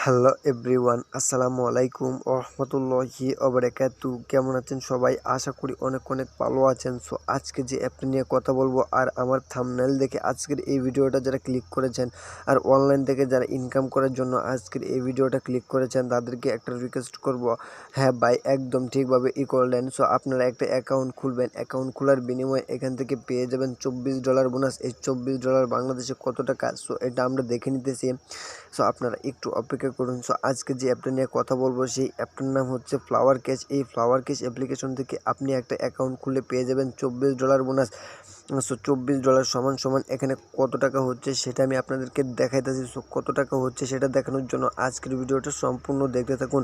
Hello everyone, আসসালামু আলাইকুম ওরহমতুল্লাহি ওবারাকাতু। কেমন আছেন সবাই? আশা করি অনেক অনেক ভালো আছেন। সো আজকে যে অ্যাপটা নিয়ে কথা বলবো আর আমার থাম্বনেল দেখে আজকের এই ভিডিওটা যারা ক্লিক করেছেন আর অনলাইন থেকে যারা ইনকাম করার জন্য আজকের এই ভিডিওটা ক্লিক করেছেন তাদেরকে একটা রিকোয়েস্ট করব। হ্যাঁ ভাই, একদম ঠিকভাবে করলেন। সো আপনারা একটা অ্যাকাউন্ট খুলবেন, অ্যাকাউন্ট খোলার বিনিময়ে এখান থেকে পেয়ে যাবেন $24 বোনাস। এই $24 বাংলাদেশে কত টাকা, সো এটা আমরা দেখে নিতেছি। সো আপনারা একটু অপেক্ষা করুন। সো আজকে যে অ্যাপটা নিয়ে কথা বলবো সেই অ্যাপটার নাম হচ্ছে ফ্লাওয়ার ক্যাশ। এই ফ্লাওয়ার ক্যাশ অ্যাপ্লিকেশন থেকে আপনি একটা অ্যাকাউন্ট খুলে পেয়ে যাবেন $24 বোনাস। সো $24 সমান সমান এখানে কত টাকা হচ্ছে সেটা আমি আপনাদেরকে দেখাইতেছি। সো কত টাকা হচ্ছে সেটা দেখানোর জন্য আজকের ভিডিওটা সম্পূর্ণ দেখতে থাকুন।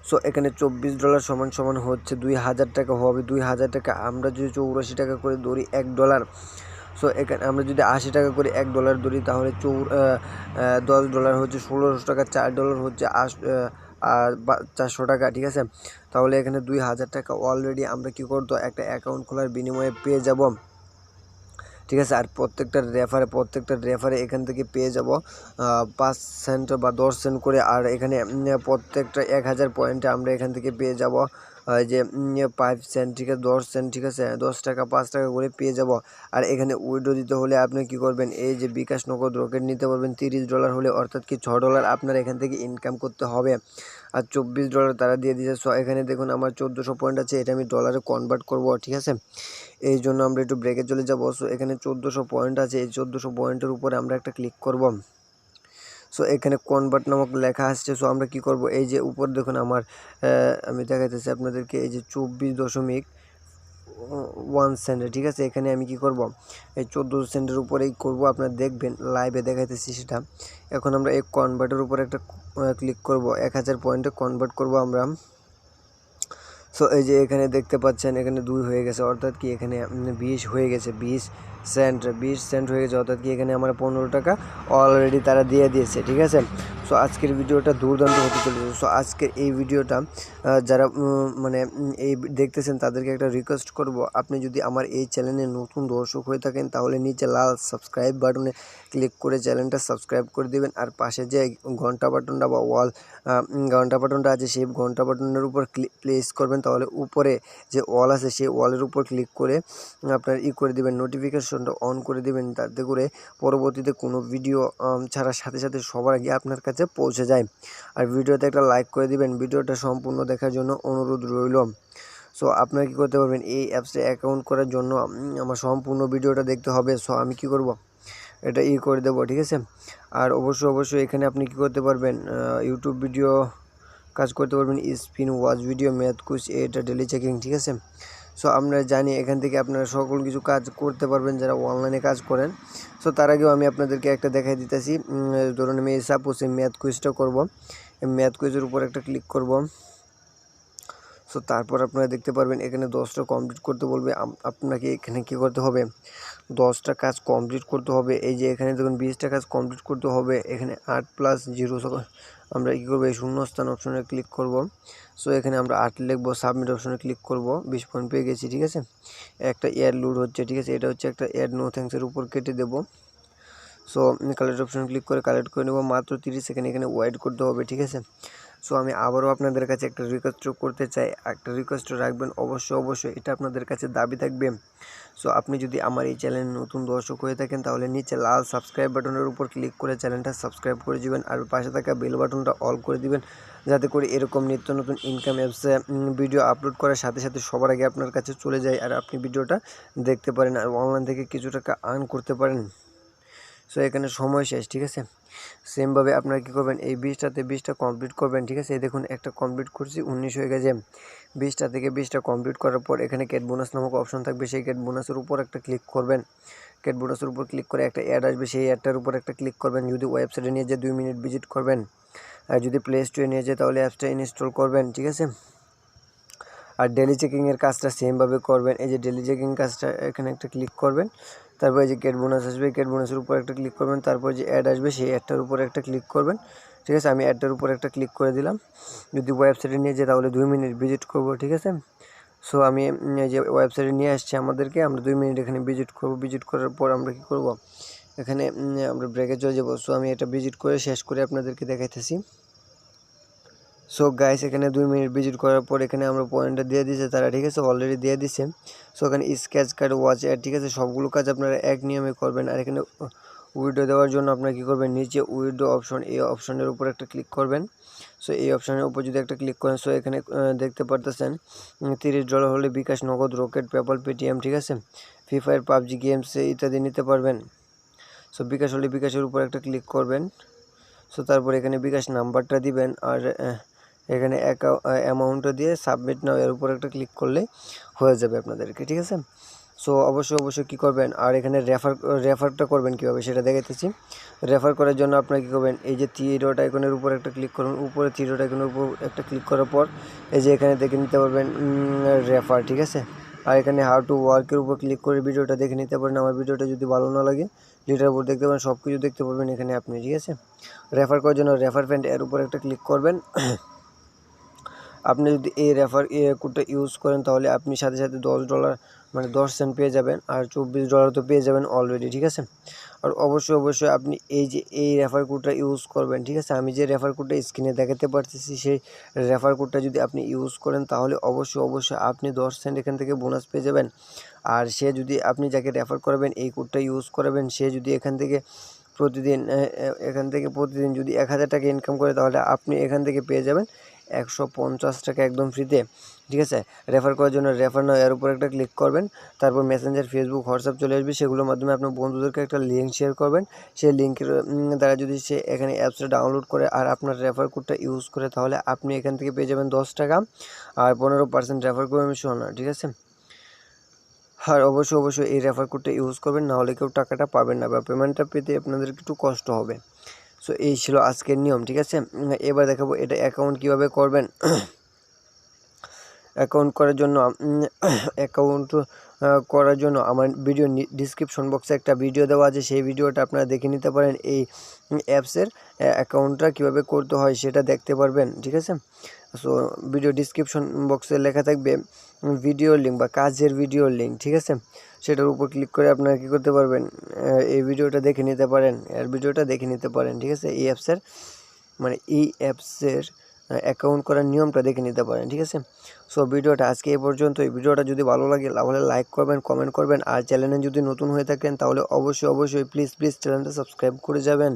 সো এখানে $24 সমান সমান হচ্ছে 2000 টাকা হবে। 2000 টাকা আমরা যদি 84 টাকা করে ধরি $1। সো এখানে আমরা যদি 80 টাকা করে $1 ধরি তাহলে $10 হচ্ছে 1600 টাকা, $4 হচ্ছে 400 টাকা, ঠিক আছে। তাহলে এখানে 2000 টাকা অলরেডি আমরা কী করতো একটা অ্যাকাউন্ট খোলার বিনিময়ে পেয়ে যাব, ঠিক আছে। আর প্রত্যেকটা রেফারে এখান থেকে পেয়ে যাব 5 সেন্ট বা 10 সেন্ট করে। আর এখানে প্রত্যেকটা 1000 পয়েন্টে আমরা এখান থেকে পেয়ে যাব যে 5 সেন্ট, ঠিক আছে, 10 সেন্ট, ঠিক আছে, 10 টাকা 5 টাকা করে পেয়ে যাব। আর এখানে উইড্রো দিতে হলে আপনি কি করবেন, এই যে বিকাশ নগদ রকেট নিতে পারবেন $30 হলে, অর্থাৎ কি $6 আপনার এখান থেকে ইনকাম করতে হবে। আর $24 তারা দিয়ে দিয়েছে। সো এখানে দেখুন আমার 1400 পয়েন্ট আছে, এটা আমি ডলারে কনভার্ট করব, ঠিক আছে। এই জন্য আমরা একটু ব্রেকে চলে যাব। সো এখানে 1400 পয়েন্ট আছে, এই 1400 পয়েন্টের উপরে আমরা একটা ক্লিক করব। সো এখানে কনভার্ট নামক লেখা আসছে। সো আমরা কি করব, এই যে উপর দেখুন আমার আমি দেখাইতেছি আপনাদেরকে, এই যে 24.1 সেন্ট, ঠিক আছে। এখানে আমি কি করব, এই 14 সেন্টের উপরেই করব, আপনারা দেখবেন লাইভে দেখাইতেছি সেটা। এখন আমরা এই কনভার্টের উপরে একটা ক্লিক করব, 1000 পয়েন্টে কনভার্ট করব আমরা। সো এই যে এখানে দেখতে পাচ্ছেন এখানে 2 হয়ে গেছে, অর্থাৎ কি এখানে 20 হয়ে গেছে, 20 সেন্ট হয়ে গেছে, অর্থাৎ কি এখানে আমার 15 টাকা অলরেডি তারা দিয়ে দিয়েছে, ঠিক আছে। সো আজকের ভিডিওটা দুর্দান্ত হতে চলেছে। সো আজকের এই ভিডিওটা যারা এই দেখতেছেন তাদেরকে একটা রিকোয়েস্ট করব, আপনি যদি আমার এই চ্যানেলে নতুন দর্শক হয়ে থাকেন তাহলে নিচে লাল সাবস্ক্রাইব বাটনে ক্লিক করে চ্যানেলটা সাবস্ক্রাইব করে দিবেন। আর পাশে যে ঘন্টা বাটনটা বা ঘন্টা বাটনটা আছে সেই ঘন্টা বাটনের উপর প্লেস করবেন, তাহলে উপরে যে ওয়াল আছে সেই ওয়ালের উপর ক্লিক করে আপনার করে দিবেন, নোটিফিকেশনটা অন করে দিবেন, তাতে করে পরবর্তীতে কোনো ভিডিও ছাড়ার সাথে সাথে সবার আগে আপনার কাছে পৌঁছে যায়। আর ভিডিওতে একটা লাইক করে দিবেন। ভিডিওটা সম্পূর্ণ দেখার জন্য অনুরোধ রইল। সো আপনারা কী করতে পারবেন, এই অ্যাপসে অ্যাকাউন্ট করার জন্য আমার সম্পূর্ণ ভিডিওটা দেখতে হবে। সো আমি কি করব, এটা করে দেবো, ঠিক আছে। আর অবশ্যই এখানে আপনি কি করতে পারবেন, ইউটিউব ভিডিও কাজ করতে পারবেন, spin watch video, math quiz, এটা ডেলি চেকিং, ঠিক আছে। সো আমরা জানি এখান থেকে আপনারা সকল কিছু কাজ করতে পারবেন যারা অনলাইনে কাজ করেন। সো তার আগেও আমি আপনাদেরকে একটা দেখাই দিতেছি। ধরুন আমি সাপোজ এই ম্যাথ কুইজটা করবো, এই ম্যাথ কুইজের উপর একটা ক্লিক করব। সো তারপর আপনারা দেখতে পারবেন এখানে 10টা কমপ্লিট করতে বলবে। আপনাকে এখানে কী করতে হবে, 10টা কাজ কমপ্লিট করতে হবে। এই যে এখানে দেখুন 20টা কাজ কমপ্লিট করতে হবে। এখানে 8 + 0 আমরা কী করবো, এই শূন্যস্থান অপশনে ক্লিক করব। সো এখানে আমরা 8 লিখবো, সাবমিট অপশনে ক্লিক করব, 20 পয়েন্ট পেয়ে গেছি, ঠিক আছে। একটা এয়ার লোড হচ্ছে, ঠিক আছে, এটা হচ্ছে একটা এয়ার নো থ্যাঙ্কসের উপর কেটে দেবো। সো কালেক্ট অপশন ক্লিক করে কালেক্ট করে নেব, মাত্র 30 সেকেন্ড এখানে ওয়েট করতে হবে, ঠিক আছে। সো আমি আবারও আপনাদের কাছে একটা রিকোয়েস্ট করতে চাই, একটা রিকোয়েস্ট রাখবেন অবশ্যই, এটা আপনাদের কাছে দাবি থাকবে। সো আপনি যদি আমার এই চ্যানেলে নতুন দর্শক হয়ে থাকেন তাহলে নিচে লাল সাবস্ক্রাইব বাটনের উপর ক্লিক করে চ্যানেলটা সাবস্ক্রাইব করে দিবেন। আর পাশে থাকা বেল বাটনটা অল করে দিবেন, যাতে করে এরকম নিত্য নতুন ইনকাম অ্যাপসে ভিডিও আপলোড করার সাথে সাথে সবার আগে আপনার কাছে চলে যায় আর আপনি ভিডিওটা দেখতে পারেন আর অনলাইন থেকে কিছু টাকা আর্ন করতে পারেন। সো এখানে সময় শেষ, ঠিক আছে। সেমভাবে আপনারা কী করবেন, এই 20টা কমপ্লিট করবেন, ঠিক আছে। এই দেখুন একটা কমপ্লিট করছি, 19 হয়ে গেছে। 20টা কমপ্লিট করার পর এখানে ক্যাট বোনাস নামক অপশন থাকবে, সেই ক্যাট বোনাসের উপর একটা ক্লিক করবেন। ক্যাট বোনাসের উপর ক্লিক করে একটা অ্যাড আসবে, সেই অ্যাডটার উপর একটা ক্লিক করবেন। যদি ওয়েবসাইটে নিয়ে যায় 2 মিনিট ভিজিট করবেন, আর যদি প্লে স্টোরে নিয়ে যায় তাহলে অ্যাপসটা ইনস্টল করবেন, ঠিক আছে। আর ডেলি চেকিংয়ের কাজটা সেমভাবে করবেন। এই যে ডেলি চেকিং কাজটা এখানে একটা ক্লিক করবেন, তারপরে যে গেট বোনাস আসবে, গেট বোনাসের উপর একটা ক্লিক করবেন, তারপর যে অ্যাড আসবে সেই অ্যাডটার উপর একটা ক্লিক করবেন, ঠিক আছে। আমি অ্যাডটার উপর একটা ক্লিক করে দিলাম। যদি ওয়েবসাইটে নিয়ে যাই তাহলে 2 মিনিট ভিজিট করব, ঠিক আছে। সো আমি এই যে ওয়েবসাইটে নিয়ে আসছি আমাদেরকে, আমরা 2 মিনিট এখানে ভিজিট করব। ভিজিট করার পর আমরা কী করব, এখানে আমরা ব্রেকে চলে যাব। সো আমি এটা ভিজিট করে শেষ করে আপনাদেরকে দেখাইতেছি। সো গাইস এখানে 2 মিনিট ভিজিট করার পর এখানে আমরা পয়েন্টটা দিয়ে দিয়েছে তারা, ঠিক আছে, অলরেডি দিয়ে দিছে। সো এখানে স্কেচ কার্ড, ওয়াচ অ্যাড, ঠিক আছে, সবগুলো কাজ আপনারা এক নিয়মে করবেন। আর এখানে উইডো দেওয়ার জন্য আপনারা কী করবেন, নিচে উইডো অপশন, এই অপশনের উপর একটা ক্লিক করবেন। সো এই অপশনের উপর যদি একটা ক্লিক করেন, সো এখানে দেখতে পারতেছেন $30 হলে বিকাশ, নগদ, রকেট, পেপাল, পেটিএম, ঠিক আছে, ফ্রি ফায়ার, পাবজি গেমস ইত্যাদি নিতে পারবেন। সো বিকাশ হলে বিকাশের উপর একটা ক্লিক করবেন। সো তারপর এখানে বিকাশ নাম্বারটা দিবেন, আর এখানে অ্যামাউন্টটা দিয়ে সাবমিট নাও এর উপর একটা ক্লিক করলে হয়ে যাবে আপনাদেরকে, ঠিক আছে। সো অবশ্যই কী করবেন, আর এখানে রেফারটা করবেন কীভাবে সেটা দেখাইতেছি। রেফার করার জন্য আপনারা কী করবেন, এই যে থ্রি ডট আইকনের উপর একটা ক্লিক করুন, উপরে থ্রি ডট আইকনের উপর একটা ক্লিক করার পর এই যে এখানে দেখে নিতে পারবেন রেফার, ঠিক আছে। আর এখানে হাউ টু ওয়ার্কের উপর ক্লিক করে ভিডিওটা দেখে নিতে পারেন। আমার ভিডিওটা যদি ভালো না লাগে যেটার উপর দেখতে পারেন, সব কিছু দেখতে পারবেন এখানে আপনি, ঠিক আছে। রেফার করার জন্য রেফার ফ্রেন্ড এর উপর একটা ক্লিক করবেন। আপনি যদি এই রেফার কোডটা ইউজ করেন তাহলে আপনি সাথে সাথে $10 মানে 10 সেন্ট পেয়ে যাবেন, আর $24 তো পেয়ে যাবেন অলরেডি, ঠিক আছে। আর অবশ্যই আপনি এই রেফার কোডটা ইউজ করবেন, ঠিক আছে। আমি যে রেফার কোডটা স্ক্রিনে দেখাতে পারতেছি সেই রেফার কোডটা যদি আপনি ইউজ করেন তাহলে অবশ্যই আপনি 10 সেন্ট এখান থেকে বোনাস পেয়ে যাবেন। আর সে যদি আপনি যাকে রেফার করবেন এই কোডটা ইউজ করবেন, সে যদি এখান থেকে প্রতিদিন যদি 1000 টাকা ইনকাম করে তাহলে আপনি এখান থেকে পেয়ে যাবেন 150 টাকা একদম ফ্রিতে, ঠিক আছে। রেফার করার জন্য রেফার নাও এর উপর একটা ক্লিক করবেন। তারপর মেসেঞ্জার, ফেসবুক, হোয়াটসঅ্যাপ চলে আসবে, সেগুলোর মাধ্যমে আপনার বন্ধুদেরকে একটা লিঙ্ক শেয়ার করবেন। সেই লিঙ্কের দ্বারা যদি সে এখানে অ্যাপসটা ডাউনলোড করে আর আপনার রেফার কোডটা ইউজ করে তাহলে আপনি এখান থেকে পেয়ে যাবেন 10 টাকা, আর 15% রেফার কমিশন, ঠিক আছে। আর অবশ্যই এই রেফার কোডটা ইউজ করবেন, নাহলে কেউ টাকাটা পাবেন না বা পেমেন্টটা পেতে আপনাদের একটু কষ্ট হবে। সো এই ছিল আজকের নিয়ম, ঠিক আছে। এবার দেখাবো এটা অ্যাকাউন্ট কীভাবে করবেন। অ্যাকাউন্ট করার জন্য আমার ভিডিও ডিসক্রিপশন বক্সে একটা ভিডিও দেওয়া আছে, সেই ভিডিওটা আপনারা দেখে নিতে পারেন। এই অ্যাপসের অ্যাকাউন্টটা কীভাবে করতে হয় সেটা দেখতে পারবেন, ঠিক আছে। সো ভিডিও ডিসক্রিপশন বক্সে লেখা থাকবে ভিডিও লিঙ্ক বা কাজের ভিডিও লিঙ্ক, ঠিক আছে। সেটার উপর ক্লিক করে আপনারা কী করতে পারবেন, এই ভিডিওটা দেখে নিতে পারেন, ঠিক আছে। এই অ্যাপসের অ্যাকাউন্ট করার নিয়মটা দেখে নিতে পারেন, ঠিক আছে। সো ভিডিওটা আজকে এই পর্যন্ত। এই ভিডিওটা যদি ভালো লাগে তাহলে লাইক করবেন, কমেন্ট করবেন, আর চ্যানেলে যদি নতুন হয়ে থাকেন তাহলে অবশ্যই প্লিজ চ্যানেলটা সাবস্ক্রাইব করে যাবেন।